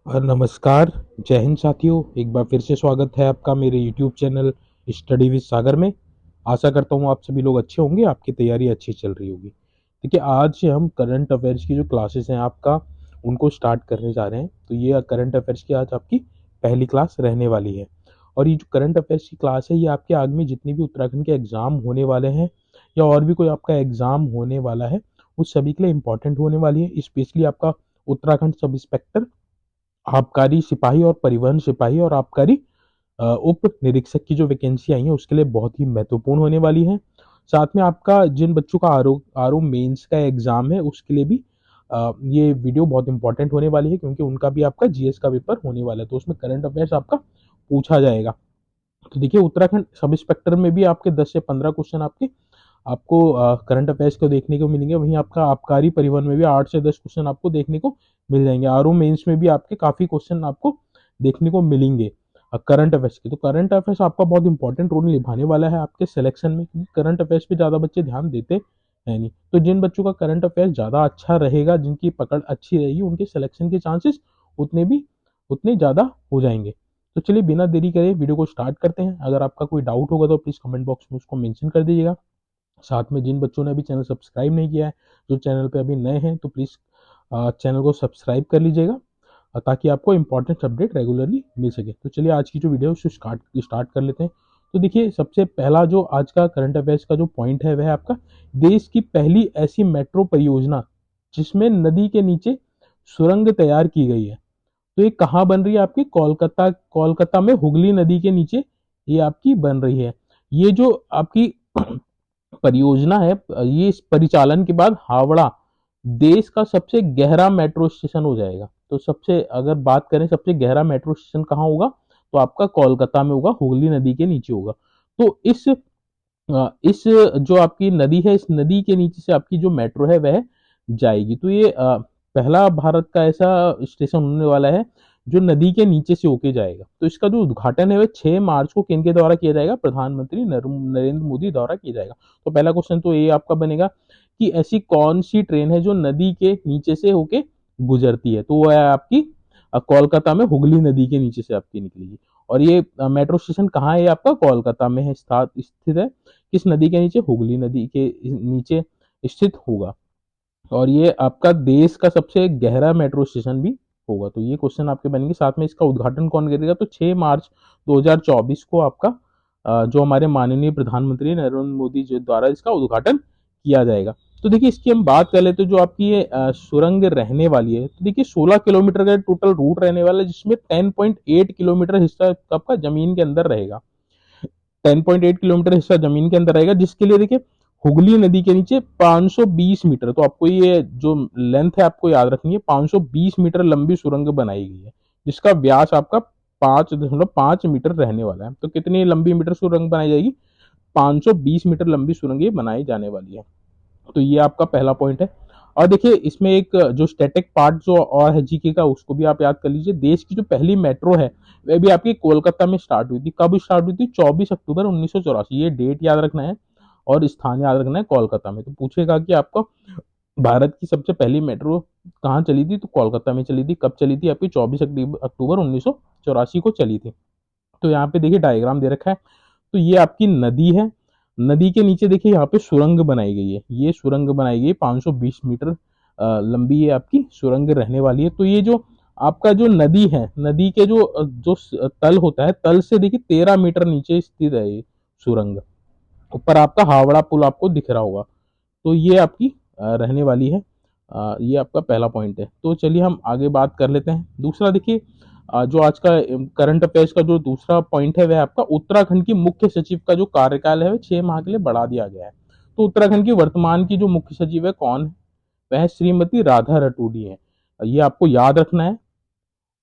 और नमस्कार। जय हिंद साथियों, एक बार फिर से स्वागत है आपका मेरे यूट्यूब चैनल स्टडी विद सागर में। आशा करता हूँ आप सभी लोग अच्छे होंगे, आपकी तैयारी अच्छी चल रही होगी। देखिए, आज से हम करंट अफेयर्स की जो क्लासेस हैं आपका उनको स्टार्ट करने जा रहे हैं। तो ये करंट अफेयर्स की आज आपकी पहली क्लास रहने वाली है। और ये जो करंट अफेयर्स की क्लास है, ये आपके आगे जितने भी उत्तराखंड के एग्जाम होने वाले हैं या और भी कोई आपका एग्जाम होने वाला है, उस सभी के लिए इंपॉर्टेंट होने वाली है। स्पेशली आपका उत्तराखंड सब इंस्पेक्टर, आबकारी सिपाही और परिवहन सिपाही और आबकारी उप निरीक्षक की जो वैकेंसी आई है उसके लिए बहुत ही महत्वपूर्ण होने वाली है। साथ में आपका जिन बच्चों का आर ओ मेंस का एग्जाम है उसके लिए भी ये वीडियो बहुत इंपॉर्टेंट होने वाली है, क्योंकि उनका भी आपका जीएस का पेपर होने वाला है, तो उसमें करंट अफेयर्स आपका पूछा जाएगा। तो देखिए, उत्तराखंड सब इंस्पेक्टर में भी आपके 10 से 15 क्वेश्चन आपको करंट अफेयर्स को देखने को मिलेंगे। वहीं आपका आबकारी परिवहन में भी 8 से 10 क्वेश्चन आपको देखने को मिल जाएंगे। आर ओ मेन्स में भी आपके काफी क्वेश्चन आपको देखने को मिलेंगे करंट अफेयर्स के। तो करंट अफेयर्स आपका बहुत इंपॉर्टेंट रोल निभाने वाला है आपके सिलेक्शन में, क्योंकि करंट अफेयर्स पे ज्यादा बच्चे ध्यान देते हैं नहीं। तो जिन बच्चों का करंट अफेयर्स ज्यादा अच्छा रहेगा, जिनकी पकड़ अच्छी रहेगी, उनके सिलेक्शन के चांसेस उतने भी उतने ज्यादा हो जाएंगे। तो चलिए बिना देरी करे वीडियो को स्टार्ट करते हैं। अगर आपका कोई डाउट होगा तो प्लीज कमेंट बॉक्स में उसको मेंशन कर दीजिएगा। साथ में जिन बच्चों ने अभी चैनल सब्सक्राइब नहीं किया है, जो चैनल पे अभी नए हैं, तो प्लीज़ चैनल को सब्सक्राइब कर लीजिएगा ताकि आपको इंपॉर्टेंट अपडेट रेगुलरली मिल सके। तो चलिए आज की जो वीडियो है उसे स्टार्ट कर लेते हैं। तो देखिए, सबसे पहला जो आज का करंट अफेयर्स का जो पॉइंट है वह है आपका देश की पहली ऐसी मेट्रो परियोजना जिसमें नदी के नीचे सुरंग तैयार की गई है। तो ये कहाँ बन रही है? आपकी कोलकाता कोलकाता में हुगली नदी के नीचे ये आपकी बन रही है। ये जो आपकी परियोजना है, ये इस परिचालन के बाद हावड़ा देश का सबसे गहरा मेट्रो स्टेशन हो जाएगा। तो सबसे अगर बात करें सबसे गहरा मेट्रो स्टेशन कहाँ होगा, तो आपका कोलकाता में होगा, हुगली नदी के नीचे होगा। तो इस जो आपकी नदी है, इस नदी के नीचे से आपकी जो मेट्रो है वह जाएगी। तो ये पहला भारत का ऐसा स्टेशन होने वाला है जो नदी के नीचे से होके जाएगा। तो इसका जो उद्घाटन है वह 6 मार्च को किनके द्वारा किया जाएगा? प्रधानमंत्री नरेंद्र मोदी द्वारा किया जाएगा। तो पहला क्वेश्चन तो ये आपका बनेगा कि ऐसी कौन सी ट्रेन है जो नदी के नीचे से होके गुजरती है? तो वह है आपकी कोलकाता में हुगली नदी के नीचे से आपकी निकलेगी। और ये मेट्रो स्टेशन कहाँ है? आपका कोलकाता में है, स्थित है। किस नदी के नीचे? हुगली नदी के नीचे स्थित होगा। और ये आपका देश का सबसे गहरा मेट्रो स्टेशन भी होगा। तो ये क्वेश्चन आपके बनेंगे। साथ में इसका उद्घाटन कौन करेगा? तो 6 मार्च 2024 को आपका जो हमारे माननीय प्रधानमंत्री नरेंद्र मोदी जी द्वारा इसका उद्घाटन किया जाएगा। तो देखिए, इसकी हम बात कर लेते तो जो आपकी ये सुरंग रहने वाली है, तो देखिए 16 किलोमीटर का टोटल रूट रहने वाला है, जिसमें 10.8 किलोमीटर हिस्सा आपका जमीन के अंदर रहेगा। 10.8 किलोमीटर हिस्सा जमीन के अंदर रहेगा, जिसके लिए देखिए हुगली नदी के नीचे 520 मीटर, तो आपको ये जो लेंथ है आपको याद रखनी है, 520 मीटर लंबी सुरंग बनाई गई है, जिसका व्यास आपका 5.5 मीटर रहने वाला है। तो कितनी लंबी मीटर सुरंग बनाई जाएगी? 520 मीटर लंबी सुरंग ये बनाई जाने वाली है। तो ये आपका पहला पॉइंट है। और देखिए, इसमें एक जो स्टैटिक पार्ट जो और है जीके का, उसको भी आप याद कर लीजिए। देश की जो पहली मेट्रो है वह भी आपकी कोलकाता में स्टार्ट हुई थी। कब स्टार्ट हुई थी? 24 अक्टूबर 1984। ये डेट याद रखना है और स्थान याद रखना है, कोलकाता में। तो पूछेगा कि आपको भारत की सबसे पहली मेट्रो कहाँ चली थी? तो कोलकाता में चली थी। कब चली थी? आपकी 24 अक्टूबर 1984 को चली थी। तो यहाँ पे देखिए डायग्राम दे रखा है। तो ये आपकी नदी है। नदी के नीचे देखिए यहाँ पे सुरंग बनाई गई है। ये सुरंग बनाई गई 520 मीटर लंबी ये आपकी सुरंग रहने वाली है। तो ये जो आपका जो नदी है, नदी के जो तल होता है, तल से देखिए 13 मीटर नीचे स्थित है ये सुरंग। ऊपर आपका हावड़ा पुल आपको दिख रहा होगा। तो ये आपकी रहने वाली है। ये आपका पहला पॉइंट है। तो चलिए हम आगे बात कर लेते हैं। दूसरा देखिए, जो आज का करंट अफेयर्स का जो दूसरा पॉइंट है वह आपका उत्तराखंड की मुख्य सचिव का जो कार्यकाल है वह 6 माह के लिए बढ़ा दिया गया है। तो उत्तराखंड की वर्तमान की जो मुख्य सचिव है कौन है? वह श्रीमती राधा रतूड़ी है। ये आपको याद रखना है।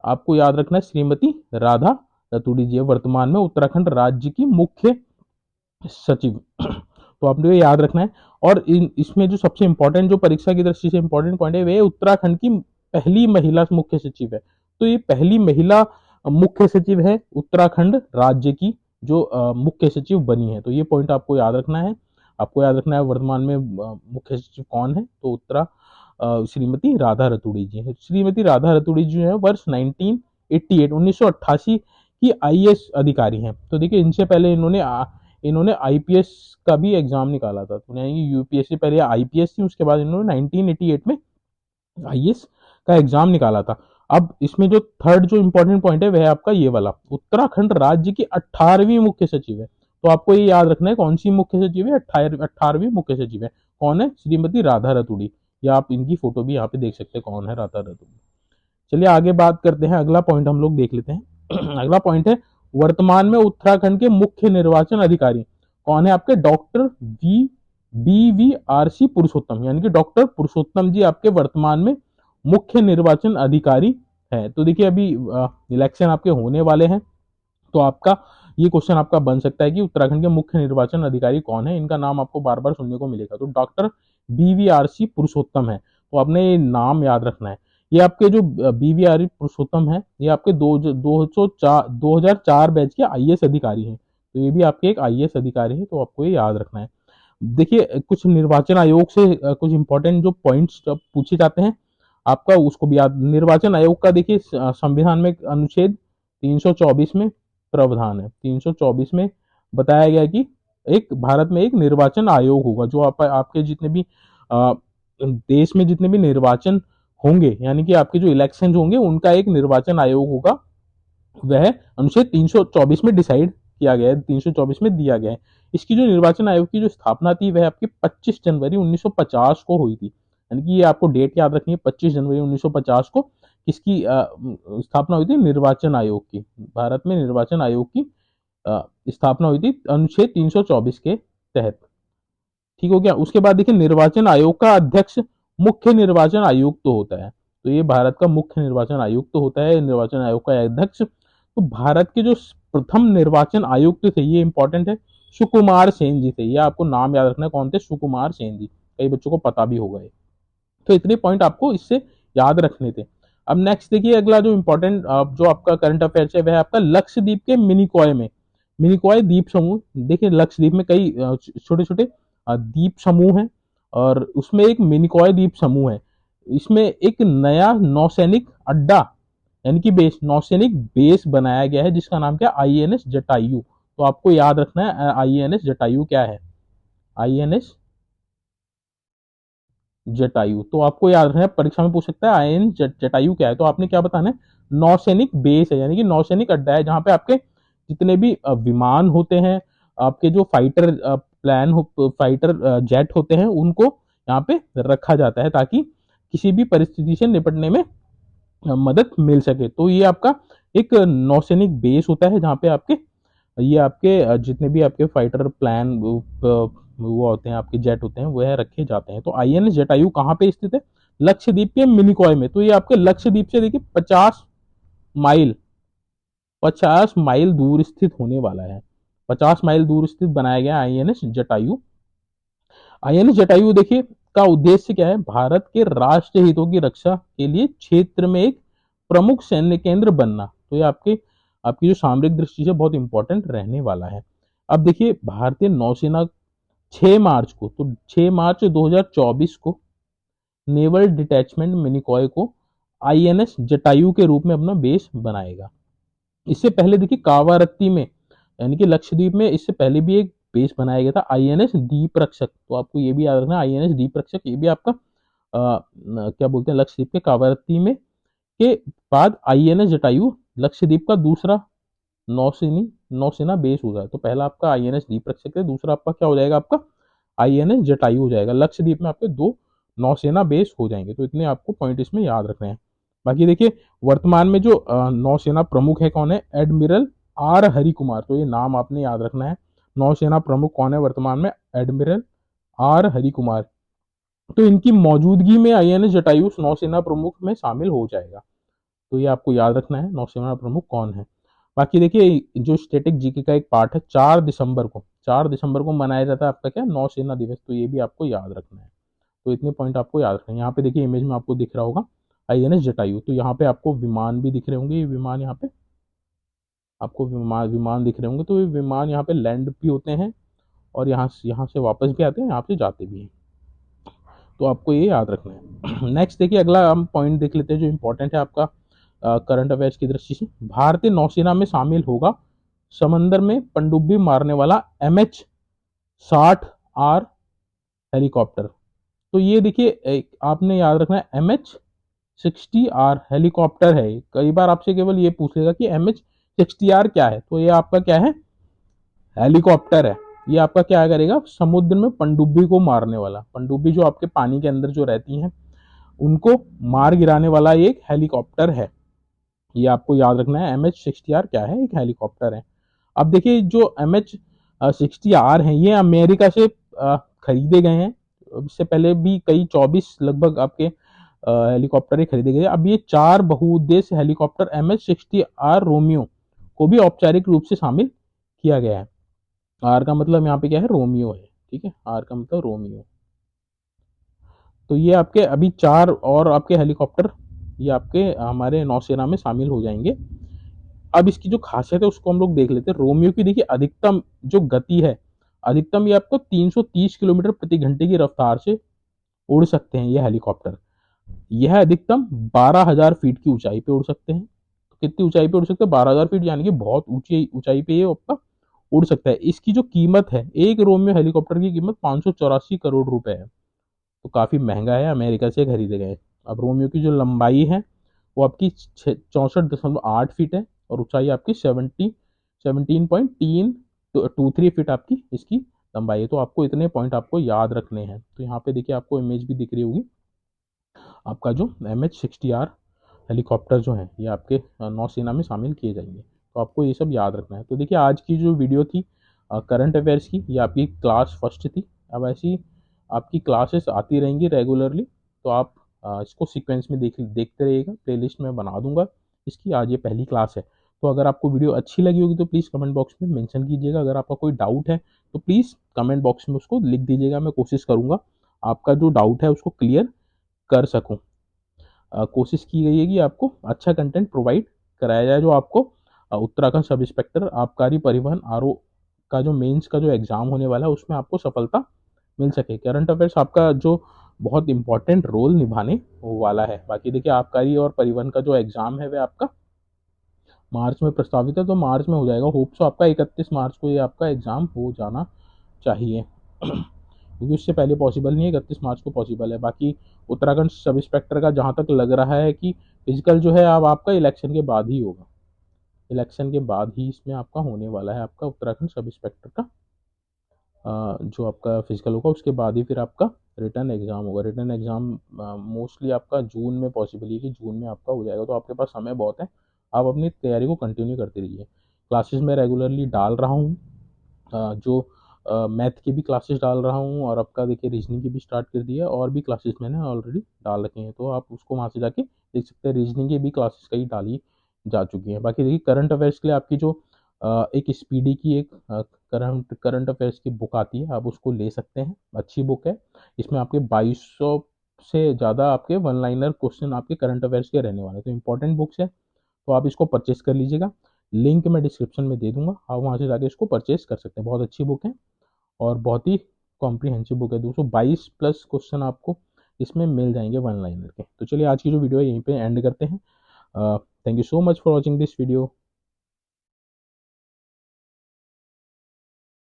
आपको याद रखना है, श्रीमती राधा रतूड़ी जी है वर्तमान में उत्तराखंड राज्य की मुख्य सचिव। तो आपने ये याद रखना है। और इसमें जो सबसे इंपॉर्टेंट जो परीक्षा की दृष्टि से इंपॉर्टेंट पॉइंट है, वे उत्तराखंड की पहली महिला मुख्य सचिव है। तो ये पहली महिला मुख्य सचिव है उत्तराखंड राज्य की, जो मुख्य सचिव बनी है। तो ये पॉइंट आपको याद रखना है। आपको याद रखना है वर्तमान में मुख्य सचिव कौन है? तो श्रीमती राधा रतूड़ी जी हैं। श्रीमती राधा रतूड़ी जी है वर्ष 1988 1988 की आईएएस अधिकारी हैं। तो देखिए इनसे पहले इन्होंने आईपीएस का भी एग्जाम निकाला था, तो यानी कि यूपीएससी पहले आईपीएस थी, उसके बाद इन्होंने 1988 में आईएएस का एग्जाम निकाला था। अब इसमें जो थर्ड जो इंपॉर्टेंट पॉइंट है वह है आपका ये वाला, उत्तराखंड राज्य की 18वीं मुख्य सचिव है। तो आपको ये याद रखना है कौन सी मुख्य सचिव है, 18वीं मुख्य सचिव है। कौन है? श्रीमती राधा रतूड़ी। या आप इनकी फोटो भी यहाँ पे देख सकते हैं कौन है राधा रतूड़ी। चलिए आगे बात करते हैं, अगला पॉइंट हम लोग देख लेते हैं। अगला पॉइंट है वर्तमान में उत्तराखंड के मुख्य निर्वाचन अधिकारी कौन है? आपके डॉक्टर BVRC पुरुषोत्तम, यानी कि डॉक्टर पुरुषोत्तम जी आपके वर्तमान में मुख्य निर्वाचन अधिकारी है। तो देखिए अभी इलेक्शन आपके होने वाले हैं, तो आपका ये क्वेश्चन आपका बन सकता है कि उत्तराखंड के मुख्य निर्वाचन अधिकारी कौन है। इनका नाम आपको बार बार सुनने को मिलेगा, तो डॉक्टर BVRC पुरुषोत्तम है, तो आपने ये नाम याद रखना है। ये आपके जो BVRC पुरुषोत्तम है, ये आपके 2004 बैच के आईएएस अधिकारी हैं। तो ये भी आपके एक आईएएस अधिकारी है, तो आपको ये याद रखना है। देखिए कुछ निर्वाचन आयोग से कुछ इंपॉर्टेंट जो पॉइंट्स पूछे जाते हैं आपका, उसको भी याद। निर्वाचन आयोग का देखिए संविधान में अनुच्छेद 324 में प्रावधान है, 324 में बताया गया कि एक भारत में एक निर्वाचन आयोग होगा, जो आपके जितने भी देश में जितने भी निर्वाचन होंगे, यानी कि आपके जो इलेक्शन होंगे उनका एक निर्वाचन आयोग होगा, वह अनुच्छेद 324 में डिसाइड किया गया है, 324 में दिया गया है। इसकी जो निर्वाचन आयोग की जो स्थापना थी वह आपकी 25 जनवरी 1950 को हुई थी, यानी कि ये आपको डेट याद रखनी है, 25 जनवरी 1950 को किसकी स्थापना हुई थी? निर्वाचन आयोग की। भारत में निर्वाचन आयोग की स्थापना हुई थी अनुच्छेद 324 के तहत। ठीक हो गया। उसके बाद देखिए निर्वाचन आयोग का अध्यक्ष मुख्य निर्वाचन आयुक्त तो होता है, तो ये भारत का मुख्य निर्वाचन आयुक्त तो होता है, निर्वाचन आयोग का अध्यक्ष। तो भारत के जो प्रथम निर्वाचन आयुक्त थे, ये इंपॉर्टेंट है, सुकुमार सेन जी थे। ये आपको नाम याद रखना है, कौन थे? सुकुमार सेन जी। कई बच्चों को पता भी होगा ये। तो इतने पॉइंट आपको इससे याद रखने थे। अब नेक्स्ट देखिए अगला जो इंपॉर्टेंट जो आपका करंट अफेयर्स है वह आपका लक्षद्वीप के मिनिकॉय में, मिनिकॉय द्वीप समूह। देखिए लक्षद्वीप में कई छोटे छोटे द्वीप समूह हैं, और उसमें एक मिनिकॉय द्वीप समूह है। इसमें एक नया नौसैनिक अड्डा यानी कि बेस, नौसैनिक बेस बनाया गया है, जिसका नाम क्या? INS जटायु। तो आपको याद रखना है INS जटायु क्या है, INS जटायु। तो आपको याद रखना है, परीक्षा में पूछ सकता है INS जटायु क्या है, तो आपने क्या बताना है? नौसैनिक बेस है, यानी कि नौसैनिक अड्डा है, जहां पे आपके जितने भी विमान होते हैं, आपके जो फाइटर जेट होते हैं, उनको यहाँ पे रखा जाता है, ताकि किसी भी परिस्थिति से निपटने में मदद मिल सके। तो ये आपका एक नौसैनिक बेस होता है, जहाँ पे आपके ये आपके जितने भी आपके फाइटर प्लान वो होते हैं, आपके जेट होते हैं, वह रखे जाते हैं। तो INS जटायु कहाँ पे स्थित है? लक्षद्वीप के मिनिकॉय में। तो ये आपके लक्षद्वीप से देखिए 50 माइल दूर स्थित होने वाला है, 50 माइल दूर स्थित बनाया गया INS जटायु। INS जटायु देखिए का उद्देश्य क्या है? भारत के राष्ट्र हितों की रक्षा के लिए क्षेत्र में एक प्रमुख सैन्य केंद्र बनना। तो ये आपकी जो सामरिक दृष्टि से बहुत इंपॉर्टेंट रहने वाला है। अब देखिए भारतीय नौसेना 6 मार्च को, तो 6 मार्च 2024 को नेवल डिटैचमेंट मिनिकॉय को INS जटायु के रूप में अपना बेस बनाएगा। इससे पहले देखिए कावारत्ती में, यानी कि लक्षद्वीप में, इससे पहले भी एक बेस बनाया गया था INS दीप रक्षक। तो आपको ये भी याद रखना है, INS दीप रक्षक, ये भी आपका क्या बोलते हैं, लक्षद्वीप के कावारत्ती में के बाद INS जटायु लक्षद्वीप का दूसरा नौसेना बेस हो जाए। तो पहला आपका INS दीप रक्षक है, दूसरा आपका क्या हो जाएगा? आपका INS जटायु हो जाएगा। लक्षद्वीप में आपके 2 नौसेना बेस हो जाएंगे। तो इतने आपको पॉइंट इसमें याद रखने हैं। बाकी देखिए वर्तमान में जो नौसेना प्रमुख है कौन है? Admiral R Hari Kumar. तो ये नाम आपने याद रखना है, नौसेना प्रमुख कौन है वर्तमान में? Admiral R Hari Kumar. तो इनकी मौजूदगी में INS जटायु नौसेना प्रमुख में शामिल हो जाएगा। तो ये आपको याद रखना है, नौसेना प्रमुख कौन है। बाकी देखिए जो स्टैटिक जीके का एक पार्ट है, 4 दिसंबर को मनाया जाता है आपका क्या? नौसेना दिवस। तो ये भी आपको याद रखना है। तो इतने पॉइंट आपको याद रखना है। यहाँ पे देखिए इमेज में आपको दिख रहा होगा INS जटायु। तो यहाँ पे आपको विमान भी दिख रहे होंगे, ये विमान यहाँ पे आपको विमान दिख रहे होंगे। तो ये विमान यहाँ पे लैंड भी होते हैं, और यहाँ से वापस भी आते हैं, यहाँ से जाते भी हैं। तो आपको ये याद रखना है। नेक्स्ट देखिए, अगला हम पॉइंट देख लेते हैं जो इंपॉर्टेंट है आपका करंट अफेयर्स की दृष्टि से। भारतीय नौसेना में शामिल होगा समंदर में पनडुब्बी मारने वाला MH-60R हेलीकॉप्टर। तो ये देखिए, आपने याद रखना है MH-60R हेलीकॉप्टर है। कई बार आपसे केवल ये पूछ लेगा कि MH-60R क्या है, तो ये आपका क्या है, हेलीकॉप्टर है। ये आपका क्या करेगा, समुद्र में पनडुब्बी को मारने वाला, पनडुब्बी जो आपके पानी के अंदर जो रहती हैं उनको मार गिराने वाला एक हेलीकॉप्टर है। ये आपको याद रखना है, MH-60R क्या है, एक हेलीकॉप्टर है। अब देखिए, जो MH-60R है ये अमेरिका से खरीदे गए हैं। इससे पहले भी कई 24 लगभग आपके हेलीकॉप्टर खरीदे गए। अब ये 4 बहुउद्देश्य हेलीकॉप्टर MH-60R रोमियो को भी औपचारिक रूप से शामिल किया गया है। आर का मतलब यहाँ पे क्या है, रोमियो है, ठीक है, आर का मतलब रोमियो। तो ये आपके अभी 4 और आपके हेलीकॉप्टर ये आपके हमारे नौसेना में शामिल हो जाएंगे। अब इसकी जो खासियत है उसको हम लोग देख लेते हैं। रोमियो की देखिए अधिकतम जो गति है, अधिकतम ये आपको 330 किलोमीटर प्रति घंटे की रफ्तार से उड़ सकते हैं ये हेलीकॉप्टर। यह अधिकतम 12,000 फीट की ऊंचाई पे उड़ सकते हैं। तो कितनी ऊंचाई पे उड़ सकते हैं, 12,000 फीट, यानी कि बहुत ऊंची ऊंचाई पे ये आपका उड़ सकता है। इसकी जो कीमत है, एक रोमियो हेलीकॉप्टर की कीमत 584 करोड़ रुपए है। तो काफी महंगा है, अमेरिका से खरीदे गए। अब रोमियो की जो लंबाई है वो आपकी 64.8 फीट है और ऊंचाई आपकी 17.3 फीट आपकी इसकी लंबाई है। तो आपको इतने पॉइंट आपको याद रखने हैं। तो यहाँ पे देखिए आपको इमेज भी दिख रही होगी, आपका जो MH-60R हेलीकॉप्टर जो है ये आपके नौसेना में शामिल किए जाएंगे। तो आपको ये सब याद रखना है। तो देखिए, आज की जो वीडियो थी करंट अफेयर्स की, ये आपकी क्लास फर्स्ट थी। अब ऐसी आपकी क्लासेस आती रहेंगी रेगुलरली, तो आप इसको सीक्वेंस में देखते रहिएगा। प्लेलिस्ट में बना दूंगा इसकी, आज ये पहली क्लास है। तो अगर आपको वीडियो अच्छी लगी होगी तो प्लीज़ कमेंट बॉक्स में मेंशन कीजिएगा। अगर आपका कोई डाउट है तो प्लीज़ कमेंट बॉक्स में उसको लिख दीजिएगा। मैं कोशिश करूँगा आपका जो डाउट है उसको क्लियर कर सकूँ। कोशिश की गई है कि आपको अच्छा कंटेंट प्रोवाइड कराया जाए, जो आपको उत्तराखंड सब इंस्पेक्टर आबकारी परिवहन RO का जो मेंस का जो एग्ज़ाम होने वाला है उसमें आपको सफलता मिल सके। करंट अफेयर्स आपका जो बहुत इंपॉर्टेंट रोल निभाने वाला है। बाकी देखिए, आबकारी और परिवहन का जो एग्ज़ाम है वह आपका मार्च में प्रस्तावित है, तो मार्च में हो जाएगा। होप सो आपका 31 मार्च को ये आपका एग्ज़ाम हो जाना चाहिए क्योंकि उससे पहले पॉसिबल नहीं है, 31 मार्च को पॉसिबल है। बाकी उत्तराखंड सब इंस्पेक्टर का जहाँ तक लग रहा है कि फिजिकल जो है अब आपका इलेक्शन के बाद ही होगा। इलेक्शन के बाद ही इसमें आपका होने वाला है, आपका उत्तराखंड सब इंस्पेक्टर का जो आपका फिजिकल होगा उसके बाद ही फिर आपका रिटर्न एग्ज़ाम होगा। रिटर्न एग्ज़ाम मोस्टली आपका जून में पॉसिबल है कि जून में आपका हो जाएगा। तो आपके पास समय बहुत है, आप अपनी तैयारी को कंटिन्यू करते रहिए। क्लासेस में रेगुलरली डाल रहा हूँ, जो मैथ की भी क्लासेस डाल रहा हूँ, और आपका देखिए रीजनिंग की भी स्टार्ट कर दी है, और भी क्लासेस मैंने ऑलरेडी डाल रखी हैं। तो आप उसको वहाँ से जाके देख सकते हैं। रीजनिंग की भी क्लासेस कई डाली जा चुकी हैं। बाकी देखिए, करंट अफेयर्स के लिए आपकी जो एक स्पीडी की एक करंट अफेयर्स की बुक आती है, आप उसको ले सकते हैं। अच्छी बुक है, इसमें आपके 2200 से ज़्यादा आपके वन लाइनर क्वेश्चन आपके करंट अफेयर्स के रहने वाले हैं। तो इंपॉर्टेंट बुक्स है, तो आप इसको परचेस कर लीजिएगा। लिंक मैं डिस्क्रिप्शन में दे दूंगा, आप वहाँ से जाके इसको परचेस कर सकते हैं। बहुत अच्छी बुक है और बहुत ही कॉम्प्रिहेंसिव बुक है। 222 प्लस क्वेश्चन आपको इसमें मिल जाएंगे वन लाइनर के। तो चलिए, आज की जो वीडियो है यहीं पे एंड करते हैं। Thank you so much for watching this video.